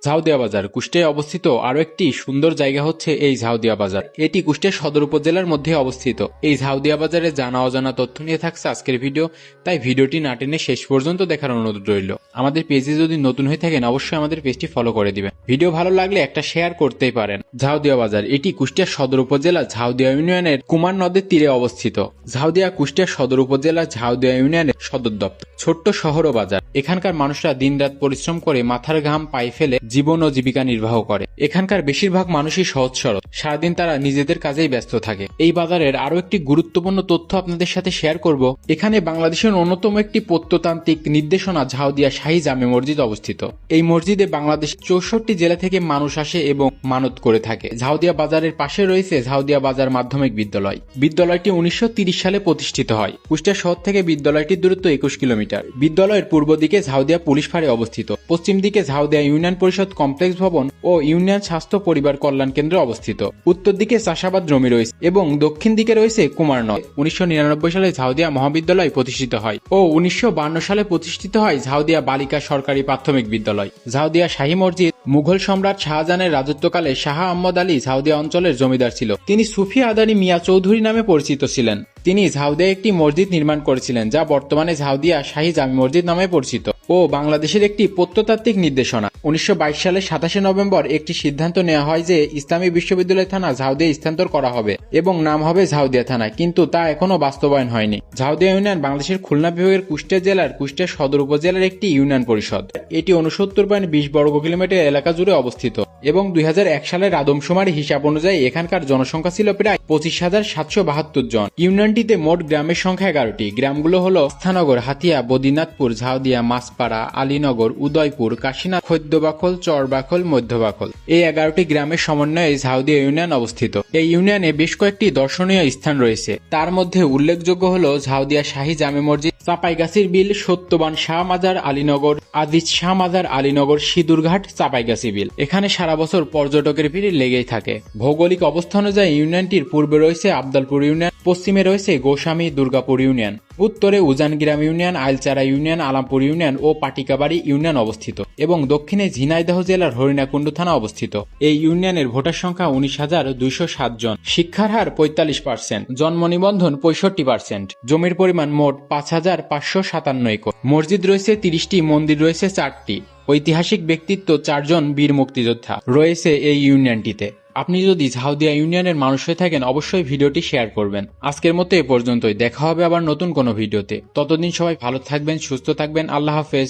ঝাউদিয়া বাজার কুষ্টিয়ায় অবস্থিত আরো একটি সুন্দর জায়গা হচ্ছে এই ঝাউদিয়া বাজার। এটি কুষ্টিয়া সদর উপজেলার মধ্যে অবস্থিত। এই ঝাউদিয়া বাজারে জানা অজানা তথ্য নিয়ে থাকছে আজকের ভিডিও, তাই ভিডিওটি না টেনে শেষ পর্যন্ত দেখার অনুরোধ রইল। আমাদের পেজে যদি নতুন হয়ে থাকেন অবশ্যই আমাদের পেজটি ফলো করে দিবেন। ভিডিও ভালো লাগলে একটা শেয়ার করতেই পারেন। ঝাউদিয়া বাজার এটি কুষ্টিয়া সদর উপজেলা ঝাউদিয়া ইউনিয়নের কুমার নদের তীরে অবস্থিত। ঝাউদিয়া কুষ্টিয়া সদর উপজেলা ঝাউদিয়া ইউনিয়নের সদর দপ্তর। ছোট্ট শহর ও বাজার। এখানকার মানুষরা দিনরাত পরিশ্রম করে মাথার ঘাম পায়ে ফেলে জীবন ও জীবিকা নির্বাহ করে। এখানকার বেশিরভাগ মানুষই সহজ সরল, সারাদিন তারা নিজেদের কাজেই ব্যস্ত থাকে। এই বাজারের আরো একটি গুরুত্বপূর্ণ তথ্য আপনাদের সাথে শেয়ার করব। এখানে বাংলাদেশের অন্যতম একটি প্রত্নতান্ত্রিক নির্দেশনা ঝাউদিয়া শাহী জামে মসজিদ অবস্থিত। এই মসজিদে বাংলাদেশ 64 জেলা থেকে মানুষ আসে এবং মানত করে থাকে। ঝাউদিয়া বাজারের পাশে রয়েছে ঝাউদিয়া বাজার মাধ্যমিক বিদ্যালয়। বিদ্যালয়টি 1930 সালে প্রতিষ্ঠিত হয়। কুষ্টিয়া শহর থেকে বিদ্যালয়টির দূরত্ব 21 কিলোমিটার। বিদ্যালয়ের পূর্ব দিকে ঝাউদিয়া পুলিশ ফাঁড়ি অবস্থিত। পশ্চিম দিকে ঝাউদিয়া ইউনিয়ন পরিষদ কমপ্লেক্স ভবন ও ইউনিয়ন স্বাস্থ্য পরিবার কল্যাণ কেন্দ্র অবস্থিত। উত্তর দিকে চাষাবাদ জমি রয়েছে এবং দক্ষিণ দিকে রয়েছে কুমারনদ। 1999 সালে ঝাউদিয়া মহাবিদ্যালয় প্রতিষ্ঠিত হয় ও 1952 সালে প্রতিষ্ঠিত হয় ঝাউদিয়া বালিকা সরকারি প্রাথমিক বিদ্যালয়। ঝাউদিয়া শাহী মসজিদ মুঘল সম্রাট শাহজাহানের রাজত্বকালে শাহ আহমদ আলী ঝাউদিয়া অঞ্চলের জমিদার ছিল। তিনি সুফি আদানি মিয়া চৌধুরী নামে পরিচিত ছিলেন। তিনি ঝাউদিয়া একটি মসজিদ নির্মাণ করেছিলেন যা বর্তমানে ঝাউদিয়া শাহী জামে মসজিদ নামে পরিচিত ও বাংলাদেশের একটি প্রত্নতাত্ত্বিক নির্দেশনা। 1922 সালের 27 নভেম্বর একটি সিদ্ধান্ত নেওয়া হয় যে ইসলামী বিশ্ববিদ্যালয় থানা ঝাউদিয়া স্থানান্তর করা হবে এবং নাম হবে ঝাউদিয়া থানা, কিন্তু তা এখনো বাস্তবায়ন হয়নি। ঝাউদিয়া ইউনিয়ন বাংলাদেশের খুলনা বিভাগের কুষ্টিয়া জেলার কুষ্টিয়া সদর উপজেলার একটি ইউনিয়ন পরিষদ। এটি 69.20 বর্গ কিলোমিটার এলাকা জুড়ে অবস্থিত এবং 2001 সালের আদমশুমারি হিসাব অনুযায়ী এখানকার জনসংখ্যা ছিল প্রায় 25,772 জন। ইউনিয়নটিতে মোট গ্রামের সংখ্যা 11টি। গ্রামগুলো হলো স্থানগর, হাতিয়া, বদিনাথপুর, ঝাউদিয়া, মাছপাড়া, আলীনগর, উদয়পুর, কাশীনাথ, খৈদ্যবাখল, চরবাখল, মধ্যবাখল। এই 11টি গ্রামের সমন্বয়ে ঝাউদিয়া ইউনিয়ন অবস্থিত। এই ইউনিয়নে বেশ কয়েকটি দর্শনীয় স্থান রয়েছে। তার মধ্যে উল্লেখযোগ্য হলো ঝাউদিয়া শাহী জামে মসজিদ, চাপাইগাছির বিল, সত্যবান শাহ মাজার আলীনগর, আজিজ শাহ মাজার আলীনগর, সিঁদুরঘাট, চাপাইগাছি বিল। এখানে সারা বছর পর্যটকের ভিড় লেগেই থাকে। ভৌগোলিক অবস্থান অনুযায়ী ইউনিয়নটির পূর্বে রয়েছে আবদালপুর ইউনিয়ন, পশ্চিমে রয়েছে গোস্বামী দুর্গাপুর ইউনিয়ন, উত্তরে Ujangram union, Ailchara union, Alampur union ও পাটিকাবাড়ি ইউনিয়ন অবস্থিত এবং দক্ষিণে ঝিনাইদহ জেলার হরিণাকুণ্ডু থানা অবস্থিত। এই ইউনিয়নের ভোটার সংখ্যা 19,207 জন। শিক্ষার হার 45%, জন্ম নিবন্ধন 65%, জমির পরিমাণ মোট 5,557 একর। মসজিদ রয়েছে 30টি, মন্দির রয়েছে 4টি। ঐতিহাসিক ব্যক্তিত্ব 4 জন বীর মুক্তিযোদ্ধা রয়েছে এই ইউনিয়নটিতে। আপনি যদি ঝাউদিয়া ইউনিয়নের মানুষ হয়ে থাকেন অবশ্যই ভিডিওটি শেয়ার করবেন। আজকের মতো এ পর্যন্তই। দেখা হবে আবার নতুন কোনো ভিডিওতে। ততদিন সবাই ভালো থাকবেন, সুস্থ থাকবেন। আল্লাহ হাফেজ।